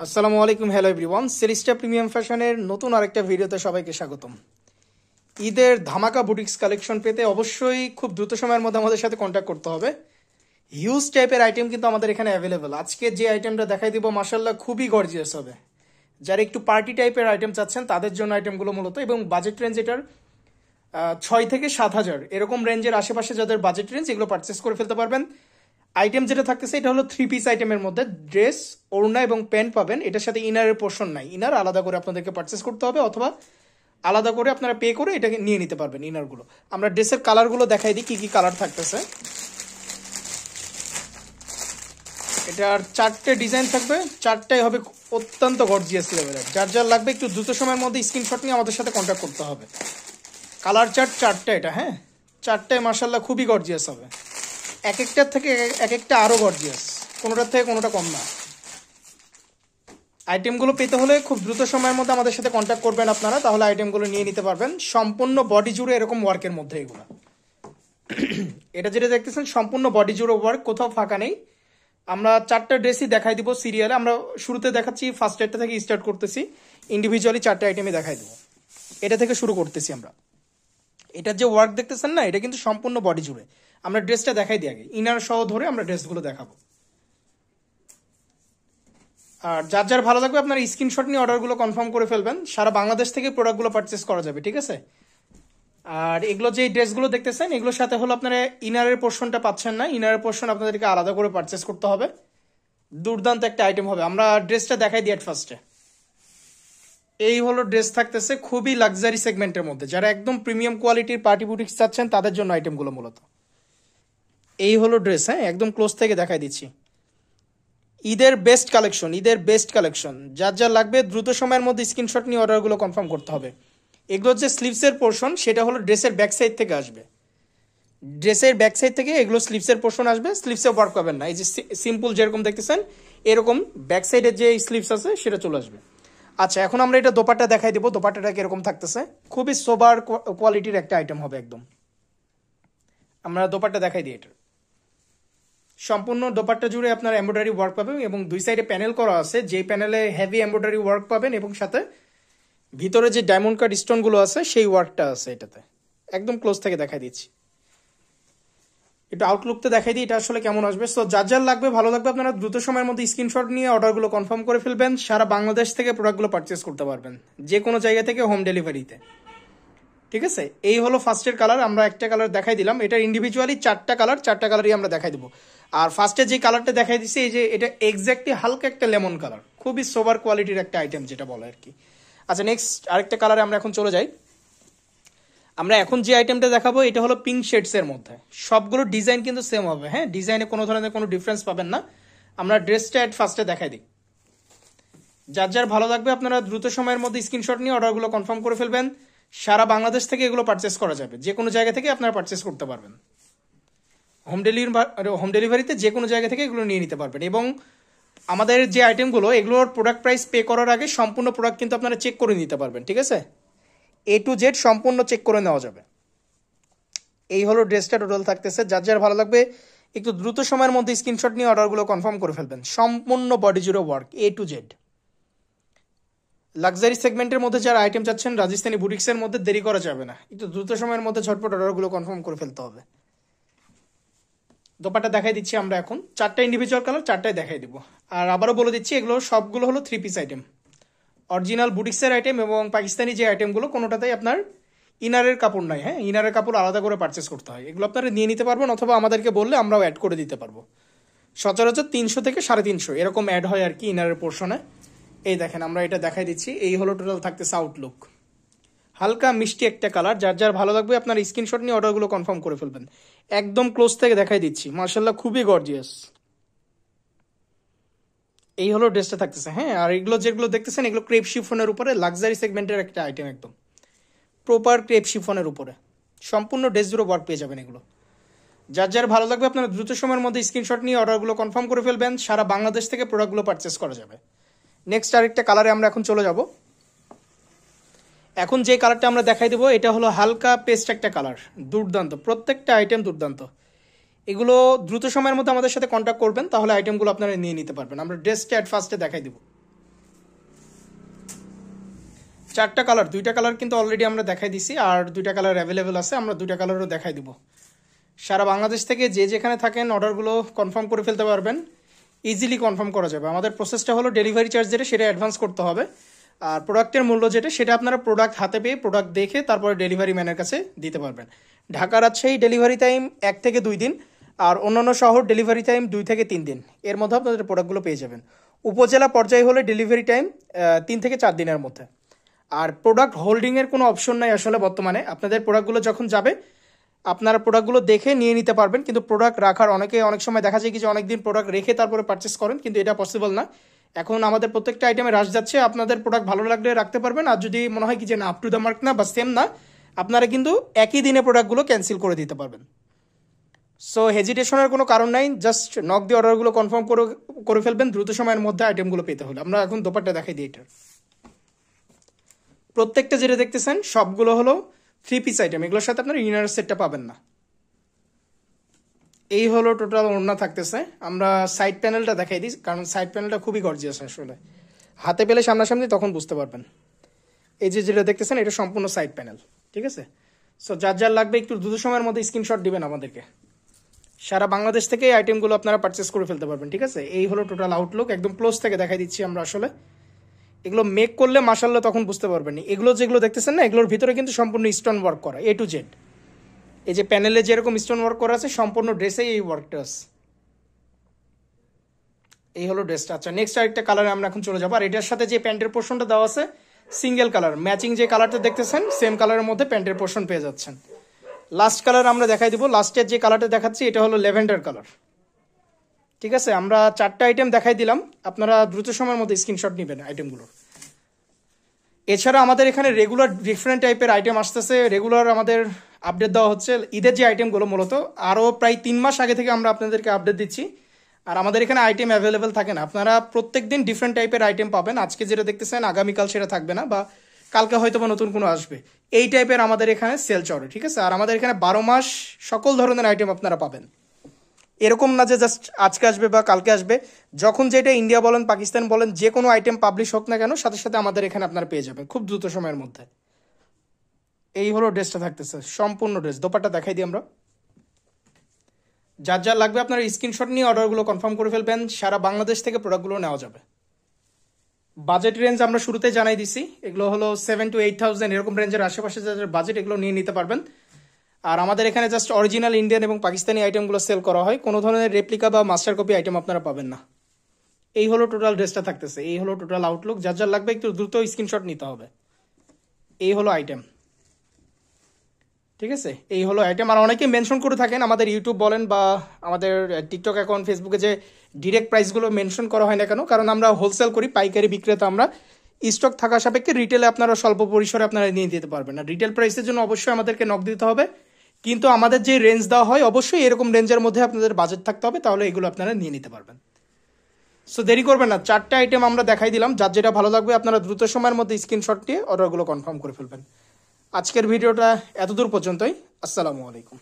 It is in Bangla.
আসসালামু আলাইকুম, হ্যালো এভরিওয়ান। সেরিস্টা প্রিমিয়াম ফ্যাশনের নতুন আরেকটা ভিডিওতে সবাইকে স্বাগতম। ঈদের ধামাকা বুটিক্স কালেকশন পেতে অবশ্যই খুব দ্রুত সময়ের মধ্যে আমাদের সাথে কন্ট্যাক্ট করতে হবে। হিউজ টাইপের আইটেম কিন্তু আমাদের এখানে অ্যাভেলেবেল। আজকে যে আইটেমটা দেখাই দিব মাশাআল্লাহ খুবই গর্জিয়াস হবে। যারা একটু পার্টি টাইপের আইটেম চাচ্ছেন তাদের জন্য আইটেমগুলো মূলত, এবং বাজেট রেঞ্জ এটার 6 থেকে 7 হাজার এরকম রেঞ্জের আশেপাশে যাদের বাজেট রেঞ্জ, এগুলো পারচেস করে ফেলতে পারবেন। আইটেম যেটা থাকতেছে এটা হলো 3 পিস আইটেমের মধ্যে ড্রেস, ওড়না এবং প্যান্ট পাবেন। এটার সাথে ইনারের পোর্শন নাই, ইনার আলাদা করে আপনাদেরকে পারচেস করতে হবে, অথবা আলাদা করে আপনারা পে করে এটাকে নিয়ে নিতে পারবেন ইনারগুলো। আমরা ড্রেসের কালারগুলো দেখাই দিই, কি কি কালার থাকতেছে। এটার 4টে ডিজাইন থাকবে, 4টাই হবে অত্যন্ত গর্জিয়াস লেভেলের। যার যার লাগবে একটু দ্রুত সময়ের মধ্যে স্ক্রিনশট নিয়ে আমাদের সাথে কন্ট্যাক্ট করতে হবে। কালার চার্ট 4টা এটা, হ্যাঁ 4টায় মাশাআল্লাহ খুবই গর্জিয়াস হবে। এক একটার থেকে এক একটা আরও গর্জিয়াস, কোনোটার থেকে কোনোটা কম না। আইটেমগুলো পেতে হলে খুব দ্রুত সময়ের মধ্যে আমাদের সাথে কন্ট্যাক্ট করবেন আপনারা, তাহলে আইটেমগুলো নিয়ে নিতে পারবেন। সম্পূর্ণ বডি জুড়ে এরকম ওয়ার্কের মধ্যে এগুলো। এটা যেটা দেখতেছেন সম্পূর্ণ বডি জুড়ে ওয়ার্ক, কোথাও ফাঁকা নেই। আমরা 4টা ড্রেসই দেখাই দিব সিরিয়ালে। আমরা শুরুতে দেখাচ্ছি, ফার্স্ট এডটা থেকে স্টার্ট করতেছি, ইন্ডিভিজুয়ালি 4টে আইটেমই দেখাই দেবো। এটা থেকে শুরু করতেছি আমরা। এটার যে ওয়ার্ক দেখতেছেন না, এটা কিন্তু সম্পূর্ণ বডি জুড়ে। আমরা ড্রেসটা দেখাই দিই আগে, ইনার সহ ধরে আমরা ড্রেসগুলো দেখাবো। আর যার যার ভালো লাগবে আপনারা স্ক্রিনশট নিয়ে অর্ডারগুলো কনফার্ম করে ফেলবেন। সারা বাংলাদেশ থেকে প্রোডাক্টগুলো পারচেস করা যাবে, ঠিক আছে। আর এগুলো যে ড্রেসগুলো দেখতেছেন এগুলোর সাথে হলো আপনারা ইনারের পোর্শনটা পাচ্ছেন না, ইনারের পোর্শন আপনাদেরকে আলাদা করে পারচেস করতে হবে। দুর্দান্ত একটা আইটেম হবে। আমরা ড্রেসটা দেখাই দিই এট ফার্স্টে। এই হলো ড্রেস থাকতেছে খুবই লাক্সারি সেগমেন্টের মধ্যে। যারা একদম প্রিমিয়াম কোয়ালিটির পার্টি বুটিক্স চাচ্ছেন তাদের জন্য আইটেমগুলো মূলত। এই হলো ড্রেস, হ্যাঁ একদম ক্লোজ থেকে দেখাই দিচ্ছি। ঈদের বেস্ট কালেকশন, ঈদের বেস্ট কালেকশন। যার যা লাগবে দ্রুত সময়ের মধ্যে স্ক্রিনশট নিয়ে অর্ডারগুলো কনফার্ম করতে হবে। এগুলোর যে স্লিভসের পোর্শন সেটা হলো ড্রেসের ব্যাক সাইড থেকে আসবে। ড্রেসের ব্যাক সাইড থেকে এগুলো স্লিভসের পোর্শন আসবে। স্লিভসে ওয়ার্ক পাবেন না, এই যে সিম্পল যেরকম দেখতেছেন এরকম ব্যাক সাইডের যে স্লিভস আছে সেটা চলে আসবে। আচ্ছা, এখন আমরা এটা দোপাট্টা দেখাই দেবো। দোপাট্টাটা কিরকম থাকতেছে, খুবই সোবার কোয়ালিটির একটা আইটেম হবে একদম। আমরা দোপাট্টা দেখাই দিই। এটা সম্পূর্ণ দোপাট্টা জুড়ে আপনার এমব্রয়ডারি ওয়ার্ক পাবেন, এবং দুই সাইডে প্যানেল করা আছে, যেই প্যানেলে হেভি এমব্রয়ডারি ওয়ার্ক পাবেন, এবং সাথে ভিতরে যে ডায়মন্ড কাট স্টোনগুলো আছে সেই ওয়ার্কটা আছে এটাতে। একদম ক্লোজ থেকে দেখাই দিচ্ছি, একটু আউটলুকতে দেখাই দিই এটা আসলে কেমন আসবে। সো যার যার লাগবে ভালো লাগবে আপনারা দ্রুত সময়ের মধ্যে স্ক্রিনশট নিয়ে অর্ডারগুলো কনফার্ম করে ফেলবেন। সারা বাংলাদেশ থেকে প্রোডাক্টগুলো পারচেস করতে পারবেন, যে কোনো জায়গা থেকে হোম ডেলিভারিতে, ঠিক আছে। এই হলো ফার্স্টের কালার, আমরা একটা কালার দেখাই দিলাম। এটা ইন্ডিভিজুয়ালি 4টা কালার, 4টা কালারই আমরা দেখাই দেবো। আর ফার্স্টে যে কালারটা দেখাই দিচ্ছি, এই যে এটা এক্স্যাক্টলি হালকা একটা লেমন কালার, খুবই সোবার কোয়ালিটির একটা আইটেম যেটা বলে আর কি। আচ্ছা, নেক্সট আরেকটা কালারে আমরা এখন চলে যাই। আমরা এখন যে আইটেমটা দেখাবো এটা হলো পিঙ্ক শেডসের মধ্যে। সবগুলো ডিজাইন কিন্তু সেম হবে, হ্যাঁ ডিজাইনে কোনো ধরনের কোনো ডিফারেন্স পাবেন না। আমরা ড্রেসটা এট ফার্স্টে দেখাই দিই। যার যার ভালো লাগবে আপনারা দ্রুত সময়ের মধ্যে স্ক্রিনশট নিয়ে অর্ডারগুলো কনফার্ম করে ফেলবেন। সারা বাংলাদেশ থেকে এগুলো পারচেস করা যাবে, যে কোনো জায়গা থেকে আপনারা পারচেস করতে পারবেন। হোম ডেলিভারিতে যে কোনো জায়গা থেকে এগুলো নিয়ে নিতে পারবেন। এবং আমাদের যে আইটেমগুলো এগুলোর প্রোডাক্ট প্রাইস পে করার আগে সম্পূর্ণ প্রোডাক্ট কিন্তু আপনারা চেক করে নিতে পারবেন, ঠিক আছে। A to Z সম্পূর্ণ চেক করে নেওয়া যাবে। এই হলো ড্রেসটা টোটাল থাকতেছে। যার যার ভালো লাগবে একটু দ্রুত সময়ের মধ্যে স্ক্রিনশট নিয়ে অর্ডারগুলো কনফার্ম করে ফেলবেন। সম্পূর্ণ বডি জুড়ে work A to Z। Luxury সেগমেন্টের মধ্যে যারা আইটেম চাচ্ছেন রাজস্থানি বুটিক্সের মধ্যে দেরি করা যাবে না, একটু দ্রুত সময়ের মধ্যে ঝটপট অর্ডারগুলো কনফার্ম করে ফেলতে হবে। দোপাট্টা দেখাই দিচ্ছি আমরা এখন। 4টা ইন্ডিভিজুয়াল কালার, 4টাই দেখাই দিব। আর আবারও বলে দিচ্ছি এগুলো সবগুলো হলো 3 পিস আইটেম, অরিজিনাল বুটিক্সের আইটেম। এবং পাকিস্তানি যে আইটেমগুলো কোনোটাতেই আপনার ইনারের কাপড় নাই, হ্যাঁ ইনারের কাপড় আলাদা করে পারচেস করতে হয়। এগুলো আপনারা নিয়ে নিতে পারবেন, অথবা আমাদেরকে বললে আমরাও অ্যাড করে দিতে পারবো। সচরাচর 300 থেকে 350 এরকম অ্যাড হয় আর কি ইনারের পোর্শনে। এই দেখেন আমরা এটা দেখাই দিচ্ছি। এই হলো টোটাল থাকতেছে আউটলুক, হালকা মিষ্টি একটা কালার। যার যার ভালো লাগবে আপনার স্ক্রিনশট নিয়ে অর্ডারগুলো কনফার্ম করে ফেলবেন। একদম ক্লোজ থেকে দেখাই দিচ্ছি, মার্শাল্লাহ খুবই গর্জিয়াস। এই হলো ড্রেসটা থাকতেছে, হ্যাঁ। আর এগুলো যেগুলো দেখতেছেন এগুলো ক্রেপ শিফনের উপরে লাক্সারি সেগমেন্টের একটা আইটেম, একদম প্রপার ক্রেপ শিফনের উপরে সম্পূর্ণ ড্রেস জুড়ে ওয়ার্ক পেয়ে যাবেন এগুলো। যার যার ভালো লাগবে আপনারা দ্রুত সময়ের মধ্যে স্ক্রিনশট নিয়ে অর্ডারগুলো কনফার্ম করে ফেলবেন। সারা বাংলাদেশ থেকে প্রোডাক্টগুলো পারচেস করা যাবে। নেক্সট আরেকটা কালারে আমরা এখন চলে যাব। এখন যে কালারটা আমরা দেখাই দেবো এটা হলো হালকা পেস্ট একটা কালার, দুর্দান্ত, প্রত্যেকটা আইটেম দুর্দান্ত। এগুলো দ্রুত সময়ের মধ্যে আমাদের সাথে কন্ট্যাক্ট করবেন, তাহলে আইটেমগুলো আপনারা নিয়ে নিতে পারবেন। আমরা ড্রেসটা অ্যাট ফার্স্টে দেখাই দেবো। 4টা কালার, 2টা কালার কিন্তু অলরেডি আমরা দেখাই দিছি, আর 2টা কালার অ্যাভেলেবেল আছে, আমরা 2টা কালারও দেখাই দিব। সারা বাংলাদেশ থেকে যে যেখানে থাকেন অর্ডারগুলো কনফার্ম করে ফেলতে পারবেন, ইজিলি কনফার্ম করা যাবে। আমাদের প্রসেসটা হলো ডেলিভারি চার্জ যেটা সেটা অ্যাডভান্স করতে হবে, আর প্রোডাক্টের মূল্য যেটা সেটা আপনারা প্রোডাক্ট হাতে পেয়ে প্রোডাক্ট দেখে তারপরে ডেলিভারি ম্যানের কাছে দিতে পারবেন। ঢাকা রাজশাহী ডেলিভারি টাইম 1 থেকে 2 দিন, আর অন্যান্য শহর ডেলিভারি টাইম 2 থেকে 3 দিন, এর মধ্যে আপনাদের প্রোডাক্টগুলো পেয়ে যাবেন। উপজেলা পর্যায়ে হলে ডেলিভারি টাইম 3 থেকে 4 দিনের মধ্যে। আর প্রোডাক্ট হোল্ডিংয়ের কোনো অপশন নাই আসলে বর্তমানে। আপনাদের প্রোডাক্টগুলো যখন যাবে আপনারা প্রোডাক্টগুলো দেখে নিয়ে নিতে পারবেন, কিন্তু প্রোডাক্ট রাখার অনেক সময় দেখা যায় কি যে অনেকদিন প্রোডাক্ট রেখে তারপরে পারচেস করেন, কিন্তু এটা পসিবল না। এখন আমাদের প্রত্যেকটা আইটেমে রাশ যাচ্ছে, আপনাদের প্রোডাক্ট ভালো লাগলে রাখতে পারবেন, আর যদি মনে হয় কি যে না আপ টু দ্য মার্ক না বা সেম না, আপনারা কিন্তু একই দিনে প্রোডাক্টগুলো ক্যান্সেল করে দিতে পারবেন। সো হেজিটেশনের কোনো কারণ নাই, জাস্ট নক দিয়ে অর্ডারগুলো কনফার্ম করে ফেলবেন দ্রুত সময়ের মধ্যে আইটেমগুলো পেতে হলে। আমরা এখন দোপাট্টা দেখাই দিই। এটার প্রত্যেকটা যেটা দেখতেছেন সবগুলো হলো 3 পিস আইটেম, এগুলোর সাথে আপনার ইনার সেটটা পাবেন না। এই হলো টোটাল ওড়না থাকতেছে। আমরা সাইড প্যানেলটা দেখাই দিই, কারণ সাইড প্যানেলটা খুবই গর্জিয়াস আসলে, হাতে পেলে সামনাসামনি তখন বুঝতে পারবেন। এই যে যেটা দেখতেছেন এটা সম্পূর্ণ সাইড প্যানেল, ঠিক আছে। সো যার লাগবে একটু দ্রুত সময়ের মধ্যে স্ক্রিনশট দিবেন আমাদেরকে। সারা বাংলাদেশ থেকে এই আইটেমগুলো আপনারা পারচেস করে ফেলতে পারবেন, ঠিক আছে। এই হলো টোটাল আউটলুক, একদম ক্লোজ থেকে দেখাই দিচ্ছি আমরা। আসলে এগুলো মেক করলে মাশাআল্লাহ তখন বুঝতে পারবেন। এগুলো যেগুলো দেখতেছেন না, এগুলোর ভিতরে কিন্তু সম্পূর্ণ স্টোন ওয়ার্ক করা, A to Z। এই যে প্যানেলে যেরকম স্টোন ওয়ার্ক করা আছে সম্পূর্ণ ড্রেসে এই ওয়ার্কটা আছে। এই হলো ড্রেসটা। আচ্ছা, নেক্সট আরেকটা কালারে আমরা এখন চলে যাবো। আর এটার সাথে যে প্যান্টের পোর্শনটা দেওয়া আছে সিঙ্গেল কালার, ম্যাচিং যে কালারটা দেখতেছেন সেম কালারের মধ্যে প্যান্টের পোর্শন পেয়ে যাচ্ছেন। লাস্ট কালার আমরা দেখাই দিব। লাস্টের যে কালারটা দেখাচ্ছি এটা হলো ল্যাভেন্ডার কালার, ঠিক আছে। আমরা 4টা আইটেম দেখাই দিলাম, আপনারা দ্রুত সময়ের মধ্যে স্ক্রিনশট নেবেন আইটেমগুলোর। এছাড়া আমাদের এখানে রেগুলার ডিফারেন্ট টাইপের আইটেম আসতেছে, রেগুলার আমাদের আপডেট দেওয়া হচ্ছে। ঈদের যে আইটেমগুলো মূলত আরও প্রায় 3 মাস আগে থেকে আমরা আপনাদেরকে আপডেট দিচ্ছি। আর আমাদের এখানে আইটেম অ্যাভেলেবেল থাকে না, আপনারা প্রত্যেক দিন ডিফারেন্ট টাইপের আইটেম পাবেন। আজকে যেটা দেখতেছেন আগামীকাল সেটা থাকবে না, বা কালকে হয়তো বা নতুন কোনো আসবে, এই টাইপের আমাদের এখানে সেল চলে, ঠিক আছে। আর আমাদের এখানে 12 মাস সকল ধরনের আইটেম আপনারা পাবেন। এরকম না যে জাস্ট আজকে আসবে বা কালকে আসবে, যখন যেটা ইন্ডিয়া বলেন পাকিস্তান বলেন যে কোনো আইটেম পাবলিশ হোক না কেন সাথে সাথে আমাদের এখানে আপনারা পেয়ে যাবেন খুব দ্রুত সময়ের মধ্যে। এই হলো ড্রেসটা থাকতেছে, সম্পূর্ণ ড্রেস। দোপাট্টা দেখাই দিই আমরা। যার লাগবে আপনারা স্ক্রিনশট নিয়ে অর্ডারগুলো কনফার্ম করে ফেলবেন। সারা বাংলাদেশ থেকে প্রোডাক্টগুলো নেওয়া যাবে। বাজেট রেঞ্জ আমরা শুরুতে জানাই দিছি, এগুলো হলো 7 to 8,000 এরকম রেঞ্জের আশেপাশে যাদের বাজেট এগুলো নিয়ে নিতে পারবেন। আর আমাদের এখানে জাস্ট অরিজিনাল ইন্ডিয়ান এবং পাকিস্তানি আইটেমগুলো সেল করা হয়, কোনো ধরনের রেপ্লিকা বা মাস্টার কপি আইটেম আপনারা পাবেন না। এই হলো টোটাল ড্রেসটা থাকতেছে, এই হলো টোটাল আউটলুক। যার লাগবে একটু দ্রুত স্ক্রিনশট নিতে হবে। এই হলো আইটেম, ঠিক আছে। এই হলো আইটেম। আর অনেকে মেনশন করে থাকেন আমাদের ইউটিউব বলেন বা আমাদের টিকটক অ্যাকাউন্ট ফেসবুকে যে ডিরেক্ট প্রাইসগুলো মেনশন করা হয় না কেন, কারণ আমরা হোলসেল করি, পাইকারি বিক্রেতা আমরা। স্টক থাকা সাপেক্ষে রিটেলে আপনারা স্বল্প পরিসরে আপনারা নিয়ে দিতে পারবেন। আর রিটেল প্রাইসের জন্য অবশ্যই আমাদেরকে নক দিতে হবে, কিন্তু আমাদের যে রেঞ্জ দেওয়া হয় অবশ্যই এরকম রেঞ্জের মধ্যে আপনাদের বাজেট থাকতে হবে, তাহলে এগুলো আপনারা নিয়ে নিতে পারবেন। সো দেরি করবেন না, 4টা আইটেম আমরা দেখাই দিলাম। যার যেটা ভালো লাগবে আপনারা দ্রুত সময়ের মধ্যে স্ক্রিনশট নিয়ে অর্ডারগুলো কনফার্ম করে ফেলবেন। আজকের ভিডিওটা এতদূর পর্যন্তই। আসসালামু আলাইকুম।